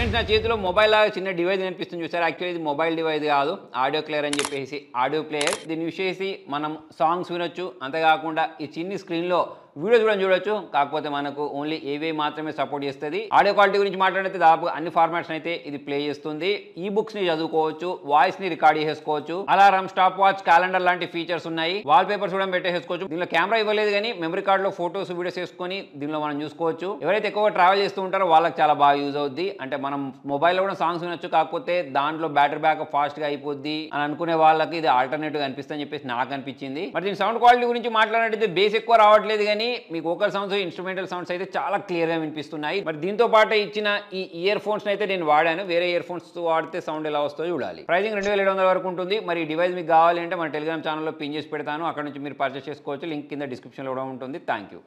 Friends నా చేతిలో mobile లాగా చిన్న డివైస్ కనిపిస్తుంది చూసారు. యాక్చువల్లీ ఇది మొబైల్ డివైస్ కాదు, ఆడియో ప్లేయర్ అని చెప్పేసి ఆడియో ప్లేయర్. దీన్ని యూస్ చేసి మనం సాంగ్స్ వినొచ్చు. అంతేకాకుండా ఈ చిన్ని స్క్రీన్లో వీడియో చూడొచ్చు. కాకపోతే మనకు ఓన్లీ ఏవే మాత్రమే సపోర్ట్ చేస్తుంది. ఆడియో క్వాలిటీ గురించి మాట్లాడితే దాదాపు అన్ని ఫార్మాట్స్ అయితే ఇది ప్లే చేస్తుంది. ఈ బుక్స్ ని చదువుకోవచ్చు, వాయిస్ ని రికార్డ్ చేసుకోవచ్చు, అలారం, స్టాప్ వాచ్, క్యాలెండర్ లాంటి ఫీచర్స్ ఉన్నాయి. వాల్ పేపర్స్ కూడా పెట్టేసుకోవచ్చు. దీనిలో కెమెరా ఇవ్వలేదు కానీ మెమరీ కార్డ్ లో ఫోటోస్ వీడియోస్ వేసుకొని దీనిలో మనం చూసుకోవచ్చు. ఎవరైతే ఎక్కువ ట్రావెల్ చేస్తూ ఉంటారో వాళ్ళకి చాలా బాగా యూజ్ అవుద్ది. అంటే మనం మొబైల్లో కూడా సాంగ్స్ వినొచ్చు, కాకపోతే దాంట్లో బ్యాటరీ బ్యాకప్ ఫాస్ట్ గా అయిపోద్ది అని అనుకునే వాళ్ళకి ఇది ఆల్టర్నేటివ్ అనిపిస్తుంది అని చెప్పేసి నాకు అనిపించింది. మరి దీని సౌండ్ క్వాలిటీ గురించి మాట్లాడినట్టు బేస్ ఎక్కువ రావట్లేదు కానీ మీకు వోకల్ సౌండ్స్, ఇన్స్ట్రుమెంటల్ సౌండ్స్ అయితే చాలా క్లియర్ గా వినిపిస్తున్నాయి. మరి దీంతో పాటు ఇచ్చిన ఈ ఇయర్ ఫోన్స్ అయితే నేను వాడాను. వేరే ఇయర్ ఫోన్స్ వాడితే సౌండ్ ఎలా వస్తుందో చూడాలి. ప్రైజింగ్ 2700 వరకు ఉంటుంది. మరి ఈ డివైస్ మీకు కావాలి అంటే మన టెలిగ్రామ్ ఛానల్లో పిన్ చేసి పెడతాను. అక్కడ నుంచి మీరు పర్చేస్ చేసుకోవచ్చు. లింక్ కింద డిస్క్రిప్షన్లో కూడా ఉంటుంది. Thank you.